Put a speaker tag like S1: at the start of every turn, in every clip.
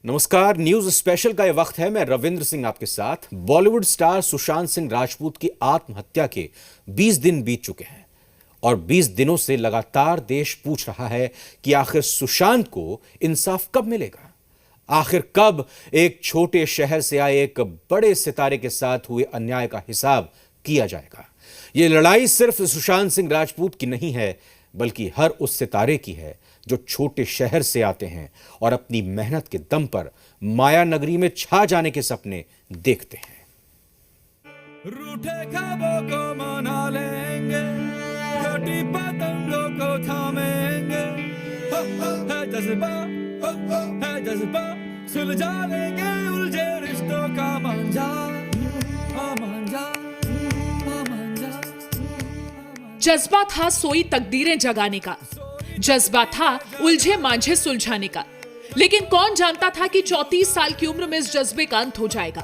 S1: नमस्कार, news special का यह वक्त है। मैं रविंद्र सिंह आपके साथ। बॉलीवुड स्टार सुशांत सिंह राजपूत की आत्महत्या के 20 दिन बीत चुके हैं और 20 दिनों से लगातार देश पूछ रहा है कि आखिर सुशांत को इंसाफ कब मिलेगा। आखिर कब एक छोटे शहर से आए एक बड़े सितारे के साथ हुए अन्याय का हिसाब किया जाएगा। यह लड़ाई सिर्फ सुशांत सिंह राजपूत की नहीं है, बल्कि हर उस सितारे की है जो छोटे शहर से आते हैं और अपनी मेहनत के दम पर माया नगरी में छा जाने के सपने देखते हैं।
S2: रूठे ख्वाबों को मना लेंगे, छोटी पतंगों को थामेंगे, है जज्बा सुलझा लेंगे उलझे रिश्तों का मांझा।
S3: जज्बा था सोई तकदीरें जगाने का, जज्बा था उलझे मांझे सुलझाने का, लेकिन कौन जानता था कि 34 साल की उम्र में इस जज्बे का अंत हो जाएगा।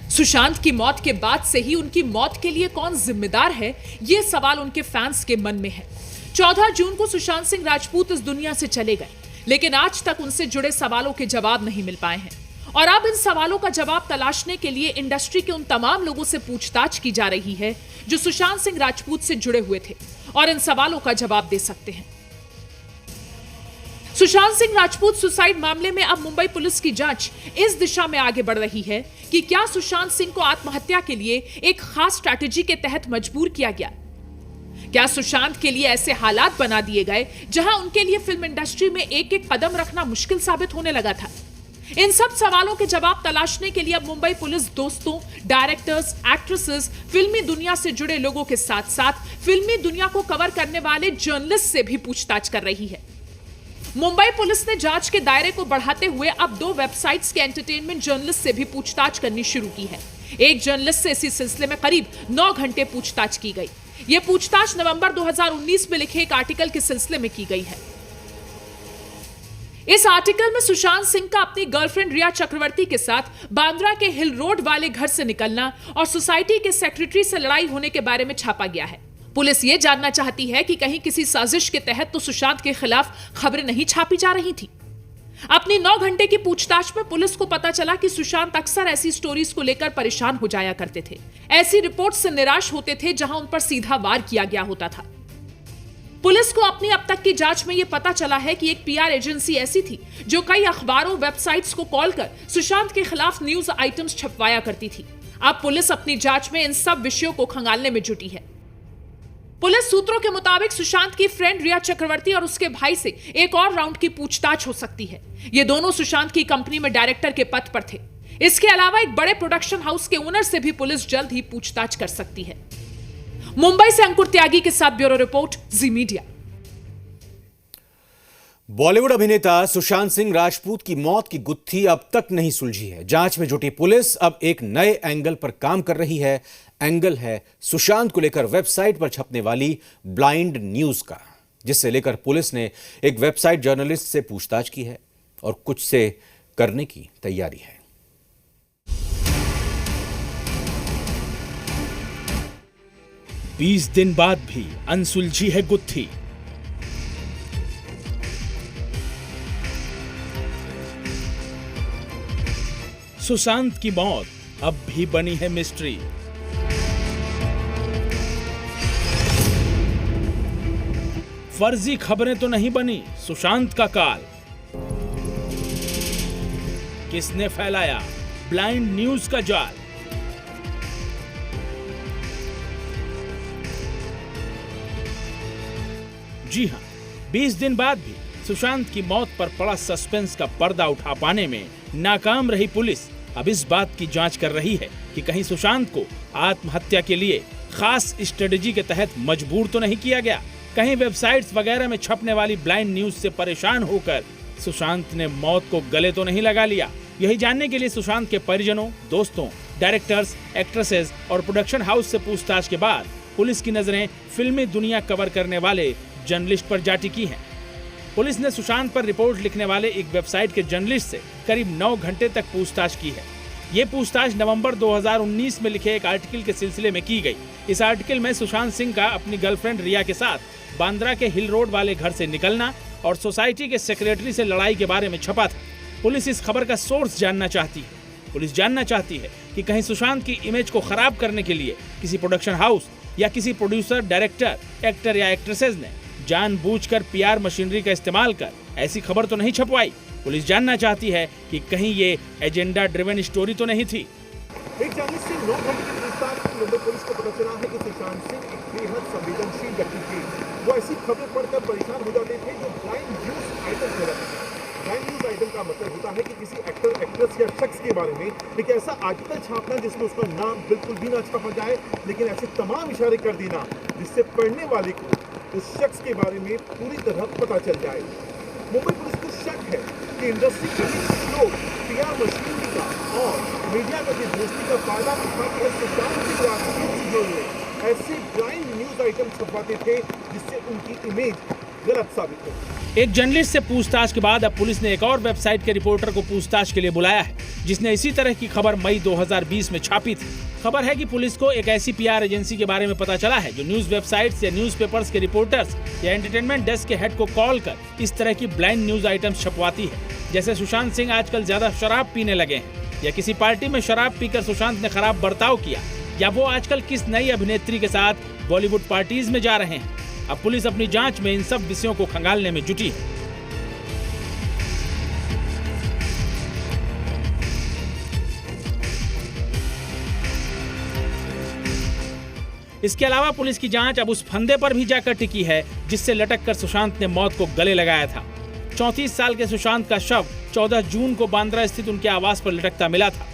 S3: सुशांत की मौत के बाद से ही उनकी मौत के लिए कौन जिम्मेदार है, यह सवाल उनके फैंस के मन में है। 14 जून को सुशांत सिंह राजपूत इस दुनिया से चले गए, लेकिन आज तक उनसे जुड़े सवालों के जवाब नहीं मिल पाए हैं और अब इन सवालों का जवाब तलाशने के लिए इंडस्ट्री के उन तमाम लोगों से पूछताछ की जा रही है जो सुशांत सिंह राजपूत से जुड़े हुए थे और इन सवालों का जवाब दे सकते हैं। सुशांत सिंह राजपूत सुसाइड मामले में अब मुंबई पुलिस की जांच इस दिशा में आगे बढ़ रही है कि क्या सुशांत सिंह को आत्महत्या के लिए एक खास स्ट्रैटेजी के तहत मजबूर किया गया। क्या सुशांत के लिए ऐसे हालात बना दिए गए जहां उनके लिए फिल्म इंडस्ट्री में एक एक कदम रखना मुश्किल साबित होने लगा था। इन सब सवालों के जवाब तलाशने के लिए अब मुंबई पुलिस दोस्तों, डायरेक्टर्स, एक्ट्रेसेस, फिल्मी दुनिया से जुड़े लोगों के साथ साथ फिल्मी दुनिया को कवर करने वाले जर्नलिस्ट से भी पूछताछ कर रही है। मुंबई पुलिस ने जांच के दायरे को बढ़ाते हुए अब 2 वेबसाइट्स के एंटरटेनमेंट जर्नलिस्ट से भी पूछताछ करनी शुरू की है। एक जर्नलिस्ट से इसी सिलसिले में करीब 9 घंटे पूछताछ की गई। यह पूछताछ नवंबर 2019 में लिखे एक आर्टिकल के सिलसिले में की गई है। इस आर्टिकल में सुशांत सिंह का अपनी गर्लफ्रेंड रिया चक्रवर्ती के साथ बांद्रा के हिल रोड वाले घर से निकलना और सोसाइटी के सेक्रेटरी से लड़ाई होने के बारे में छापा गया है। पुलिस ये जानना चाहती है कि कहीं किसी साजिश के तहत तो सुशांत के खिलाफ खबरें नहीं छापी जा रही थी। अपनी 9 घंटे की पूछताछ में पुलिस को पता चला कि सुशांत अक्सर ऐसी स्टोरीज को लेकर परेशान हो जाया करते थे। ऐसी रिपोर्ट से निराश होते थे जहां उन पर सीधा वार किया गया होता था। पुलिस को अपनी अब तक की जांच में यह पता चला है कि एक पीआर एजेंसी ऐसी थी जो कई अखबारों, वेबसाइट्स को कॉल कर सुशांत के खिलाफ न्यूज आइटम्स छपवाया करती थी। अब पुलिस अपनी जांच में इन सब विषयों को खंगालने में जुटी है। पुलिस सूत्रों के मुताबिक सुशांत की फ्रेंड रिया चक्रवर्ती और उसके भाई से एक और राउंड की पूछताछ हो सकती है। ये दोनों सुशांत की कंपनी में डायरेक्टर के पद पर थे। इसके अलावा एक बड़े प्रोडक्शन हाउस के ओनर से भी पुलिस जल्द ही पूछताछ कर सकती है। मुंबई से अंकुर त्यागी के साथ ब्यूरो रिपोर्ट, जी मीडिया।
S1: बॉलीवुड अभिनेता सुशांत सिंह राजपूत की मौत की गुत्थी अब तक नहीं सुलझी है। जांच में जुटी पुलिस अब एक नए एंगल पर काम कर रही है। एंगल है सुशांत को लेकर वेबसाइट पर छपने वाली ब्लाइंड न्यूज का, जिससे लेकर पुलिस ने एक वेबसाइट जर्नलिस्ट से पूछताछ की है और कुछ से करने की तैयारी है।
S4: 20 दिन बाद भी अनसुलझी है गुत्थी। सुशांत की मौत अब भी बनी है मिस्ट्री। फर्जी खबरें तो नहीं बनी सुशांत का काल। किसने फैलाया ब्लाइंड न्यूज का जाल। जी हां, 20 दिन बाद भी सुशांत की मौत पर पड़ा सस्पेंस का पर्दा उठा पाने में नाकाम रही पुलिस अब इस बात की जांच कर रही है कि कहीं सुशांत को आत्महत्या के लिए खास स्ट्रेटजी के तहत मजबूर तो नहीं किया गया। कहीं वेबसाइट्स वगैरह में छपने वाली ब्लाइंड न्यूज से परेशान होकर सुशांत ने मौत को गले तो नहीं लगा लिया। यही जानने के लिए सुशांत के परिजनों, दोस्तों, डायरेक्टर्स, एक्ट्रेसेस और प्रोडक्शन हाउस से पूछताछ के बाद पुलिस की नजरें फिल्मी दुनिया कवर करने वाले जर्नलिस्ट पर जा टिकी हैं। पुलिस ने सुशांत पर रिपोर्ट लिखने वाले एक वेबसाइट के जर्नलिस्ट से करीब 9 घंटे तक पूछताछ की है। ये पूछताछ नवंबर 2019 में लिखे एक आर्टिकल के सिलसिले में की गई। इस आर्टिकल में सुशांत सिंह का अपनी गर्लफ्रेंड रिया के साथ बांद्रा के हिल रोड वाले घर से निकलना और सोसाइटी के सेक्रेटरी से लड़ाई के बारे में छपा था। पुलिस इस खबर का सोर्स जानना चाहती है। पुलिस जानना चाहती है कि कहीं सुशांत की इमेज को खराब करने के लिए किसी प्रोडक्शन हाउस या किसी प्रोड्यूसर, डायरेक्टर, एक्टर या एक्ट्रेसेस ने जानबूझकर पीआर मशीनरी का इस्तेमाल कर ऐसी खबर तो नहीं छपवाई। पुलिस जानना चाहती है कि कहीं ये एजेंडा ड्रिवन स्टोरी तो नहीं थी।
S5: एक जर्नलिस्ट से 9 घंटे की पूछताछ में मुंबई पुलिस को पता चला है कि सुशांत सिंह एक बेहद संवेदनशील व्यक्ति थे। वो ऐसी खबरें पढ़कर परेशान हो जाते थे जो ब्लाइंड न्यूज आइटम कहलाते थे। ब्लाइंड न्यूज आइटम का मतलब होता है कि किसी एक्टर, एक्ट्रेस या शख्स के बारे में एक ऐसा आर्टिकल छापना जिसमें उसका नाम बिल्कुल भी ना छपा जाए, लेकिन ऐसे तमाम इशारे कर देना जिससे पढ़ने वाले को उस शख्स के बारे में पूरी तरह पता चल जाए। मुंबई पुलिस को शक है कि इंडस्ट्री के लोग पीआर मशीनरी का और मीडिया में भी दोस्ती का फायदा उठाकर सुशांत सिंह राजपूत से जुड़े ऐसे ब्लाइंड न्यूज आइटम छपवाते थे जिससे उनकी इमेज गलत साबित हो।
S4: एक जर्नलिस्ट से पूछताछ के बाद अब पुलिस ने एक और वेबसाइट के रिपोर्टर को पूछताछ के लिए बुलाया है, जिसने इसी तरह की खबर मई 2020 में छापी थी। खबर है कि पुलिस को एक ऐसी पीआर एजेंसी के बारे में पता चला है जो न्यूज वेबसाइट्स या न्यूज़पेपर्स के रिपोर्टर्स या एंटरटेनमेंट डेस्क के हेड को कॉल कर इस तरह की ब्लाइंड न्यूज आइटम्स छपवाती है। जैसे सुशांत सिंह आजकल ज्यादा शराब पीने लगे हैं, या किसी पार्टी में शराब पीकर सुशांत ने खराब बर्ताव किया, या वो आजकल किस नई अभिनेत्री के साथ बॉलीवुड पार्टीज में जा रहे हैं। अब पुलिस अपनी जांच में इन सब विषयों को खंगालने में जुटी है। इसके अलावा पुलिस की जांच अब उस फंदे पर भी जाकर टिकी है जिससे लटक कर सुशांत ने मौत को गले लगाया था। 34 साल के सुशांत का शव 14 जून को बांद्रा स्थित उनके आवास पर लटकता मिला था।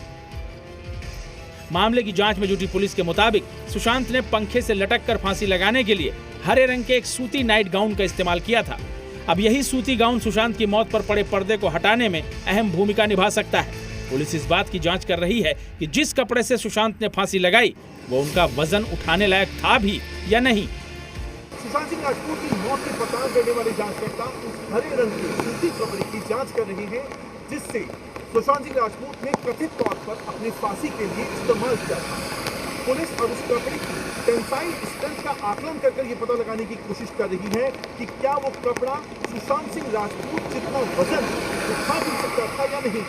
S4: मामले की जांच में जुटी पुलिस के मुताबिक सुशांत ने पंखे से लटक कर फांसी लगाने के लिए हरे रंग के एक सूती नाइट गाउन का इस्तेमाल किया था। अब यही सूती गाउन सुशांत की मौत पर पड़े पर्दे को हटाने में अहम भूमिका निभा सकता है। पुलिस इस बात की जांच कर रही है कि जिस कपड़े से सुशांत ने फांसी लगाई वो उनका वजन उठाने लायक था भी या नहीं।
S5: सुशांत सिंह राजपूत की मौत की पड़ताल करने वाले जांचकर्ता उस हरे रंग के सूती कपड़े की जांच कर रहे हैं जिससे सुशांत सिंह राजपूत ने कथित तौर पर अपनी फांसी के लिए इस्तेमाल किया था। पुलिस अब उस कपड़े की टेंसाइल स्ट्रेंथ का आकलन कर ये पता लगाने की कोशिश कर रही है कि क्या वो कपड़ा सुशांत सिंह राजपूत जितना वजन उठा भी सकता था या नहीं।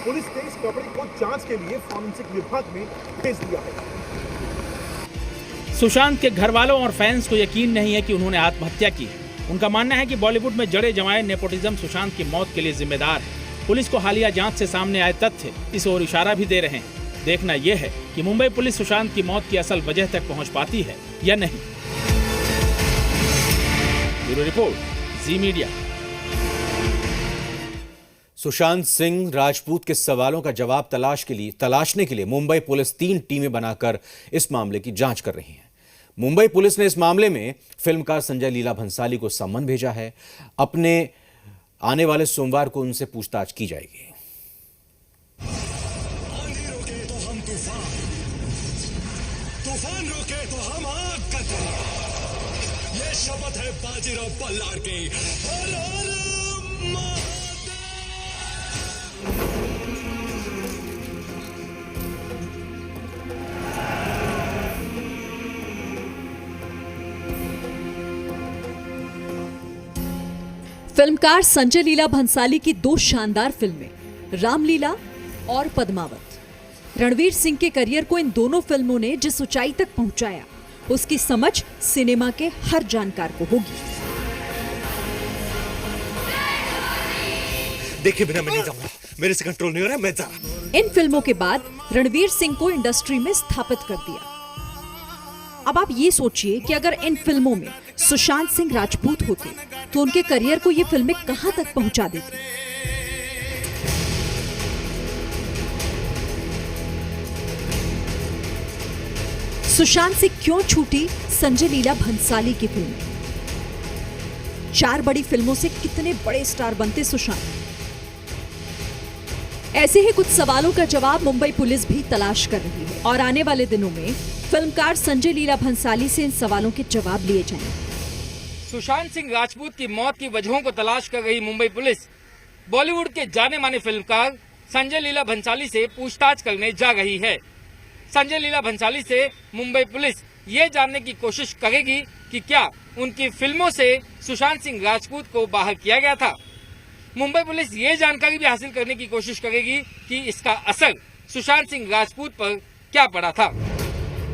S5: पुलिस ने इस कपड़े को जांच के लिए फॉरेंसिक विभाग में भेज दिया है।
S4: सुशांत के घर वालों और फैंस को यकीन नहीं है कि उन्होंने आत्महत्या की है। उनका मानना है कि बॉलीवुड में जड़े जमाए नेपोटिज्म सुशांत की मौत के लिए जिम्मेदार है। पुलिस को हालिया जांच से सामने आए तथ्य इस ओर इशारा भी दे रहे हैं। देखना यह है कि मुंबई पुलिस सुशांत की मौत की असल वजह तक पहुंच पाती है या नहीं। ब्यूरो रिपोर्ट, जी मीडिया।
S1: सुशांत सिंह राजपूत के सवालों का जवाब तलाशने के लिए मुंबई पुलिस 3 टीमें बनाकर इस मामले की जांच कर रही है। मुंबई पुलिस ने इस मामले में फिल्मकार संजय लीला भंसाली को सम्मन भेजा है। अपने आने वाले सोमवार को उनसे पूछताछ की जाएगी।
S2: आंधी रोके तो हम तूफान रोके तो हम आग का धुआं। ये शपथ है बाजीराव बल्लार की। हर हर महादेव।
S6: फिल्मकार संजय लीला भंसाली की 2 शानदार फिल्में रामलीला और पद्मावत। रणवीर सिंह के करियर को इन दोनों फिल्मों ने जिस ऊंचाई तक पहुंचाया उसकी समझ सिनेमा के हर जानकार को होगी।
S2: देखे बिना मैं नहीं जाऊंगा, मेरे से कंट्रोल नहीं हो रहा, मैं जा रहा हूं।
S6: इन फिल्मों के बाद रणवीर सिंह को इंडस्ट्री में स्थापित कर दिया। अब आप ये सोचिए कि अगर इन फिल्मों में सुशांत सिंह राजपूत होते तो उनके करियर को ये फिल्में कहां तक पहुंचा देती। सुशांत से क्यों छूटी संजय लीला भंसाली की फिल्में? 4 बड़ी फिल्मों से कितने बड़े स्टार बनते सुशांत। ऐसे ही कुछ सवालों का जवाब मुंबई पुलिस भी तलाश कर रही है और आने वाले दिनों में फिल्मकार संजय लीला भंसाली से इन सवालों के जवाब लिए जाएंगे।
S7: सुशांत सिंह राजपूत की मौत की वजहों को तलाश कर रही मुंबई पुलिस बॉलीवुड के जाने माने फिल्मकार संजय लीला भंसाली से पूछताछ करने जा रही है। संजय लीला भंसाली से मुंबई पुलिस ये जानने की कोशिश करेगी कि क्या उनकी फिल्मों से सुशांत सिंह राजपूत को बाहर किया गया था। मुंबई पुलिस ये जानकारी भी हासिल करने की कोशिश करेगी कि इसका असर सुशांत सिंह राजपूत पर क्या पड़ा था।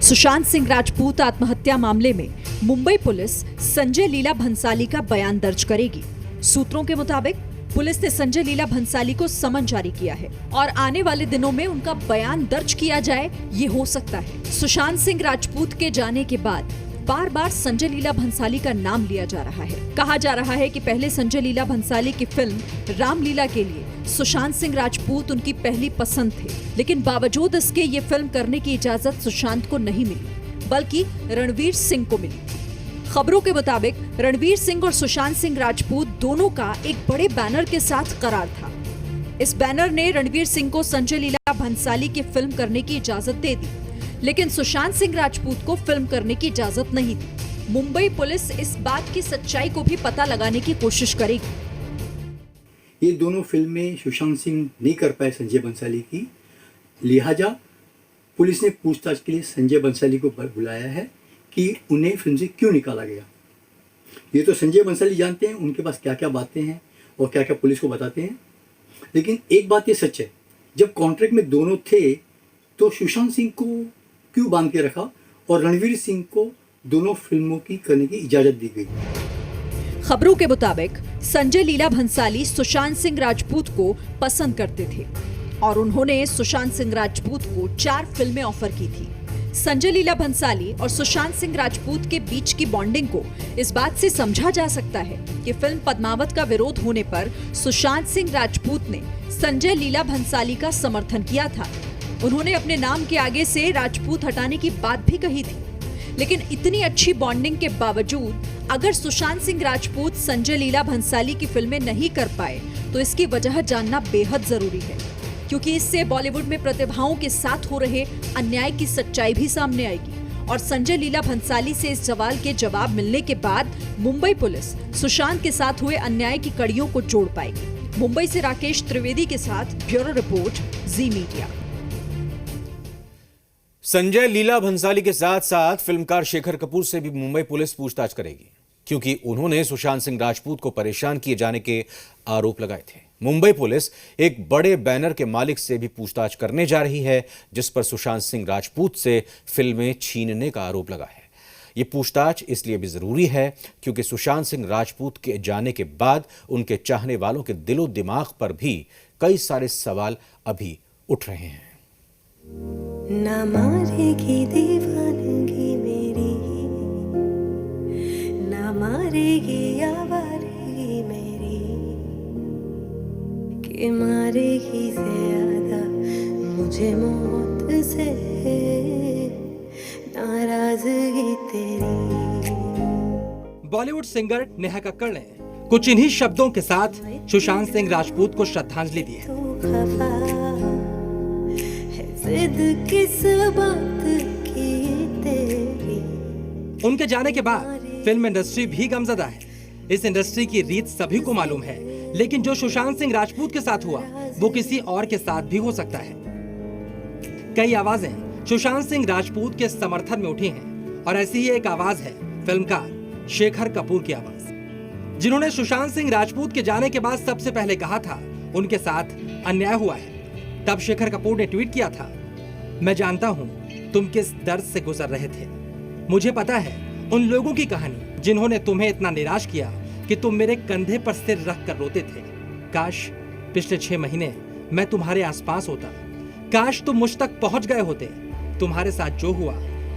S6: सुशांत सिंह राजपूत आत्महत्या मामले में मुंबई पुलिस संजय लीला भंसाली का बयान दर्ज करेगी। सूत्रों के मुताबिक पुलिस ने संजय लीला भंसाली को समन जारी किया है और आने वाले दिनों में उनका बयान दर्ज किया जाए ये हो सकता है। सुशांत सिंह राजपूत के जाने के बाद बार बार संजय लीला भंसाली का नाम लिया जा रहा है। कहा जा रहा है कि पहले संजय लीला भंसाली की फिल्म रामलीला के लिए सुशांत सिंह राजपूत उनकी पहली पसंद थे, लेकिन बावजूद इसके ये फिल्म करने की इजाजत सुशांत को नहीं मिली, बल्कि रणवीर सिंह को मिली थी। खबरों के मुताबिक रणवीर सिंह और सुशांत सिंह राजपूत दोनों का एक बड़े बैनर के साथ करार था। इस बैनर ने रणवीर सिंह को संजय लीला भंसाली की फिल्म करने की इजाजत दे दी, लेकिन सुशांत सिंह राजपूत को फिल्म करने की इजाजत नहीं दी। मुंबई पुलिस इस बात की सच्चाई को भी पता लगाने की कोशिश करेगी।
S8: ये दोनों फिल्में सुशांत सिंह नहीं कर पाए संजय बंसाली की, लिहाजा पुलिस ने पूछताछ के लिए संजय बंसाली को बुलाया है कि उन्हें फिल्म से क्यों निकाला गया। ये तो संजय बंसाली जानते हैं उनके पास क्या क्या बातें हैं और क्या क्या पुलिस को बताते हैं, लेकिन एक बात ये सच है, जब कॉन्ट्रैक्ट में दोनों थे तो सुशांत सिंह को क्यों बांध के रखा और रणवीर सिंह को दोनों फिल्मों की करने की इजाजत दी गई।
S6: खबरों के मुताबिक संजय लीला भंसाली सुशांत सिंह राजपूत को पसंद करते थे और उन्होंने सुशांत सिंह राजपूत को 4 फिल्में ऑफर की थी। संजय लीला भंसाली और सुशांत सिंह राजपूत के बीच की बॉन्डिंग को इस बात से समझा जा सकता है कि फिल्म पद्मावत का विरोध होने पर सुशांत सिंह राजपूत ने संजय लीला भंसाली का समर्थन किया था। उन्होंने अपने नाम के आगे से राजपूत हटाने की बात भी कही थी, लेकिन इतनी अच्छी बॉन्डिंग के बावजूद अगर सुशांत सिंह राजपूत संजय लीला भंसाली की फिल्में नहीं कर पाए तो इसकी वजह जानना बेहद जरूरी है, क्योंकि इससे बॉलीवुड में प्रतिभाओं के साथ हो रहे अन्याय की सच्चाई भी सामने आएगी और संजय लीला भंसाली से इस सवाल के जवाब मिलने के बाद मुंबई पुलिस सुशांत के साथ हुए अन्याय की कड़ियों को जोड़ पाएगी। मुंबई से राकेश त्रिवेदी के साथ ब्यूरो रिपोर्ट, जी मीडिया।
S1: संजय लीला भंसाली के साथ साथ फिल्मकार शेखर कपूर से भी मुंबई पुलिस पूछताछ करेगी, क्योंकि उन्होंने सुशांत सिंह राजपूत को परेशान किए जाने के आरोप लगाए थे। मुंबई पुलिस एक बड़े बैनर के मालिक से भी पूछताछ करने जा रही है, जिस पर सुशांत सिंह राजपूत से फिल्में छीनने का आरोप लगा है। ये पूछताछ इसलिए भी जरूरी है क्योंकि सुशांत सिंह राजपूत के जाने के बाद उनके चाहने वालों के दिलो दिमाग पर भी कई सारे सवाल अभी उठ रहे हैं।
S9: ना मारेगी दीवानगी मेरी, ना मारेगी आवारगी मेरी, कि मारेगी ज्यादा मुझे मौत से नाराजगी तेरी।
S10: बॉलीवुड सिंगर नेहा कक्कड़ ने कुछ इन्हीं शब्दों के साथ सुशांत सिंह राजपूत को श्रद्धांजलि दी है।
S9: किस बात की तेरी।
S10: उनके जाने के बाद फिल्म इंडस्ट्री भी गमज़दा है। इस इंडस्ट्री की रीत सभी को मालूम है, लेकिन जो सुशांत सिंह राजपूत के साथ हुआ वो किसी और के साथ भी हो सकता है। कई आवाजें सुशांत सिंह राजपूत के समर्थन में उठी हैं और ऐसी ही एक आवाज है फिल्मकार शेखर कपूर की आवाज, जिन्होंने सुशांत सिंह राजपूत के जाने के बाद सबसे पहले कहा था उनके साथ अन्याय हुआ है। तब शेखर कपूर ने ट्वीट किया था, मैं जानता हूं तुम किस दर्द से गुजर रहे थे। मुझे पता है उन लोगों की कहानी जिन्होंने तुम्हें इतना निराश किया कि तुम मेरे कंधे पर सिर रख कर रोते थे। काश पिछले 6 महीने मैं तुम्हारे आसपास होता, काश तुम मुझ तक पहुंच गए होते। तुम्हारे साथ जो हुआ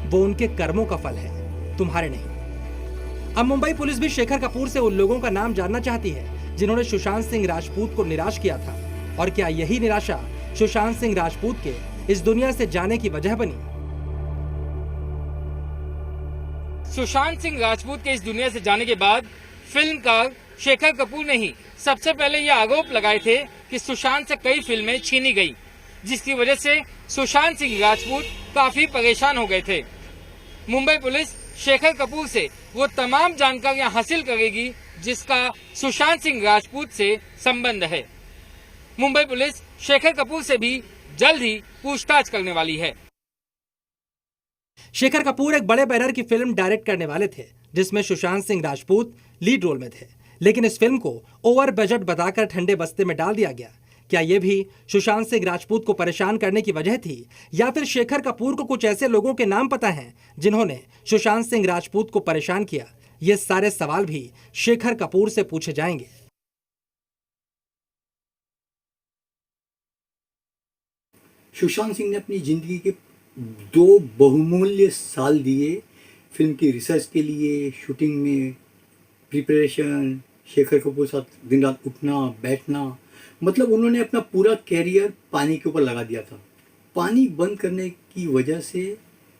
S10: वो उनके कर्मों का फल है, तुम्हारे नहीं। अब मुंबई पुलिस भी शेखर कपूर से उन लोगों का नाम जानना चाहती है जिन्होंने सुशांत सिंह राजपूत को निराश किया था, और क्या यही निराशा सुशांत सिंह राजपूत के इस दुनिया से जाने की वजह बनी।
S7: सुशांत सिंह राजपूत के इस दुनिया से जाने के बाद फिल्मकार शेखर कपूर ने ही सबसे पहले ये आरोप लगाए थे कि सुशांत से कई फिल्में छीनी गई, जिसकी वजह से सुशांत सिंह राजपूत काफी परेशान हो गए थे। मुंबई पुलिस शेखर कपूर से वो तमाम जानकारियां हासिल करेगी जिसका सुशांत सिंह राजपूत से संबंध है। मुंबई पुलिस शेखर कपूर से भी जल्द ही पूछताछ करने वाली है।
S10: शेखर कपूर एक बड़े बैनर की फिल्म डायरेक्ट करने वाले थे जिसमें सुशांत सिंह राजपूत लीड रोल में थे, लेकिन इस फिल्म को ओवर बजट बताकर ठंडे बस्ते में डाल दिया गया। क्या ये भी सुशांत सिंह राजपूत को परेशान करने की वजह थी, या फिर शेखर कपूर को कुछ ऐसे लोगों के नाम पता हैं जिन्होंने सुशांत सिंह राजपूत को परेशान किया? ये सारे सवाल भी शेखर कपूर से पूछे जाएंगे।
S8: सुशांत सिंह ने अपनी जिंदगी के 2 बहुमूल्य साल दिए फिल्म की रिसर्च के लिए, शूटिंग में प्रिपरेशन, शेखर कपूर साथ दिन रात उठना बैठना, मतलब उन्होंने अपना पूरा कैरियर पानी के ऊपर लगा दिया था। पानी बंद करने की वजह से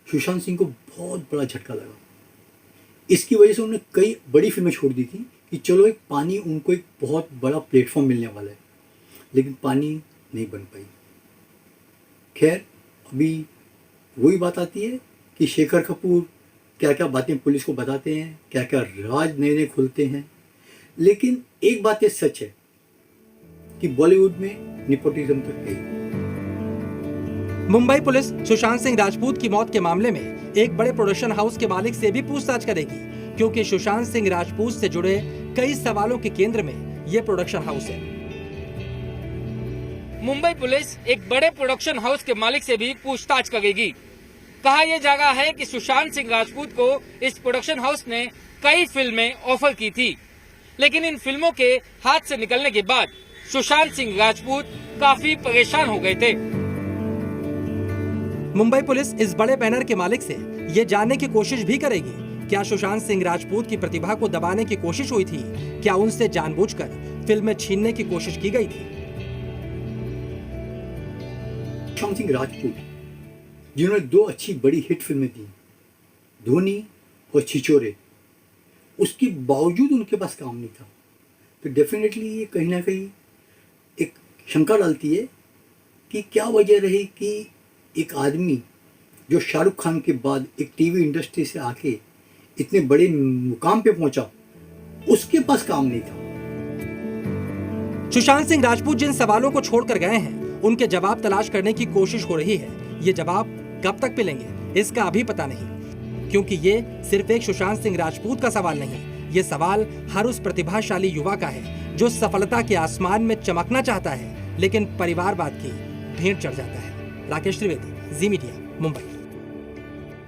S8: सुशांत सिंह को बहुत बड़ा झटका लगा। इसकी वजह से उन्होंने कई बड़ी फिल्में छोड़ दी थी कि चलो एक पानी उनको एक बहुत बड़ा प्लेटफॉर्म मिलने वाला है, लेकिन पानी नहीं बन पाई। खैर, अभी वही बात आती है कि शेखर कपूर क्या क्या बातें पुलिस को बताते हैं, क्या क्या राज नए नए खुलते हैं। लेकिन एक बात ये सच है कि बॉलीवुड में नेपोटिज्म तो है।
S10: मुंबई पुलिस सुशांत सिंह राजपूत की मौत के मामले में एक बड़े प्रोडक्शन हाउस के मालिक से भी पूछताछ करेगी, क्योंकि सुशांत सिंह राजपूत से जुड़े कई सवालों के केंद्र में ये प्रोडक्शन हाउस है।
S7: मुंबई पुलिस एक बड़े प्रोडक्शन हाउस के मालिक से भी पूछताछ करेगी। कहा यह जा रहा है कि सुशांत सिंह राजपूत को इस प्रोडक्शन हाउस ने कई फिल्में ऑफर की थी, लेकिन इन फिल्मों के हाथ से निकलने के बाद सुशांत सिंह राजपूत काफी परेशान हो गए थे।
S10: मुंबई पुलिस इस बड़े बैनर के मालिक से ये जानने की कोशिश भी करेगी, क्या सुशांत सिंह राजपूत की प्रतिभा को दबाने की कोशिश हुई थी, क्या उनसे जानबूझकर फिल्में छीनने की कोशिश की गई थी।
S8: सुशांत सिंह राजपूत जिन्होंने 2 अच्छी बड़ी हिट फिल्में दी, धोनी और छिछोरे, उसके बावजूद उनके पास काम नहीं था, तो डेफिनेटली ये कहीं ना कहीं एक शंका डालती है कि क्या वजह रही कि एक आदमी जो शाहरुख खान के बाद एक टीवी इंडस्ट्री से आके इतने बड़े मुकाम पे पहुंचा, उसके पास काम नहीं था।
S10: सुशांत सिंह राजपूत जिन सवालों को छोड़कर गए हैं, उनके जवाब तलाश करने की कोशिश हो रही है। ये जवाब कब तक मिलेंगे इसका अभी पता नहीं, क्योंकि ये सिर्फ एक सुशांत सिंह राजपूत का सवाल नहीं, ये सवाल हर उस प्रतिभाशाली युवा का है जो सफलता के आसमान में चमकना चाहता है, लेकिन परिवारवाद की भेंट चढ़ जाता है। राकेश त्रिवेदी, जी मीडिया, मुंबई।